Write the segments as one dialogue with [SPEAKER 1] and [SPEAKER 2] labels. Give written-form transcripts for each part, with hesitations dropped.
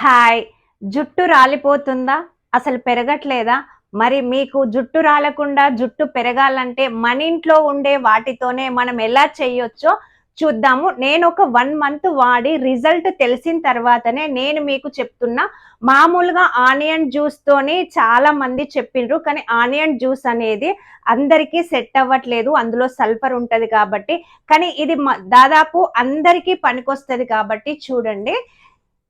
[SPEAKER 1] Hi. జుట్టు రాలిపోతుందా? అసలు పెరగట్లేదా? మరి మీకు జుట్టు రాలకుండా జుట్టు పెరగాలంటే మన ఇంట్లో ఉండే వాటితోనే మనం ఎలా చేయొచ్చో చూద్దాము. నేనొక 1 మంత్ వాడి రిజల్ట్ తెలిసిన తర్వాతనే నేను మీకు చెప్తున్నా. మామూలుగా ఆనియన్ జ్యూస్‌తోని చాలా మంది చెప్పిండ్రు. కానీ ఆనియన్ జ్యూస్ అనేది అందరికీ సెట్ అవ్వట్లేదు. అందులో సల్ఫర్ ఉంటది కాబట్టి. కానీ ఇది దాదాపు అందరికీ పనికొస్తది కాబట్టి చూడండి.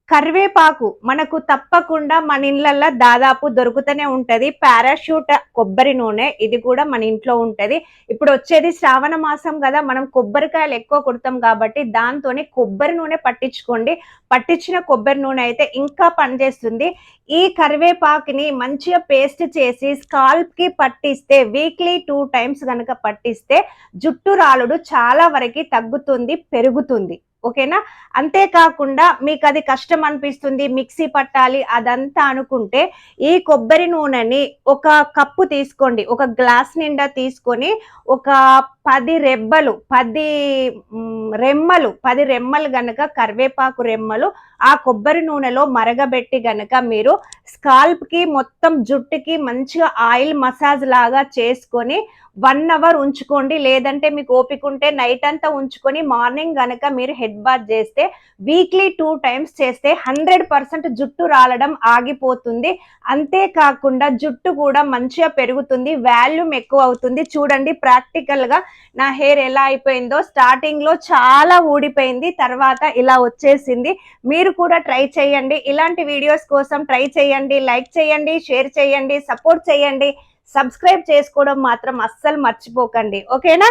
[SPEAKER 1] కరివేపాకు మనకు తప్పకుండా మన ఇళ్ళల్లో దాదాపు దొరుకుతూనే ఉంటది. పారాషూట్ కొబ్బరి నూనె ఇది కూడా మన ఇంట్లో ఉంటది. ఇప్పుడు వచ్చేది శ్రావణ మాసం కదా, మనం కొబ్బరికాయలు ఎక్కువ కొడతాం కాబట్టి దాంతోనే కొబ్బరి నూనె పట్టించుకోండి. పట్టించిన కొబ్బరి నూనె అయితే ఇంకా పనిచేస్తుంది. ఈ కరివేపాకుని మంచిగా పేస్ట్ చేసి స్కాల్ప్ కి పట్టిస్తే వీక్లీ 2 టైమ్స్ గనక పట్టిస్తే జుట్టు రాలుడు చాలా వరకు తగ్గుతుంది, పెరుగుతుంది. ఓకేనా? అంతేకాకుండా మీకు అది కష్టం అనిపిస్తుంది, మిక్సీ పట్టాలి అదంతా అనుకుంటే ఈ కొబ్బరి నూనెని ఒక కప్పు తీసుకోండి. ఒక గ్లాస్ నిండా తీసుకొని ఒక 10 రెబ్బలు 10 రెమ్మలు 10 రెమ్మలు గనక కరివేపాకు రెమ్మలు ఆ కొబ్బరి నూనెలో మరగబెట్టి గనక మీరు స్కాల్ప్ కి మొత్తం జుట్టుకి మంచిగా ఆయిల్ మసాజ్ లాగా చేసుకొని 1 అవర్ ఉంచుకోండి. లేదంటే మీకు ఓపిక ఉంటే నైట్ అంతా ఉంచుకొని మార్నింగ్ గనక మీరు హెడ్ బాత్ చేస్తే వీక్లీ 2 టైమ్స్ చేస్తే 100% జుట్టు రాలడం ఆగిపోతుంది. అంతేకాకుండా జుట్టు కూడా మంచిగా పెరుగుతుంది, వాల్యూమ్ ఎక్కువ అవుతుంది. చూడండి ప్రాక్టికల్ గా నా హెయిర్ ఎలా అయిపోయిందో. స్టార్టింగ్ లో చాలా ఊడిపోయింది, తర్వాత ఇలా వచ్చేసింది. మీరు కూడా ట్రై చేయండి. ఇలాంటి వీడియోస్ కోసం ట్రై చేయండి. లైక్ చేయండి, షేర్ చేయండి, సపోర్ట్ చేయండి. సబ్స్క్రైబ్ చేసుకోవడం మాత్రం అస్సలు మర్చిపోకండి. ఓకేనా?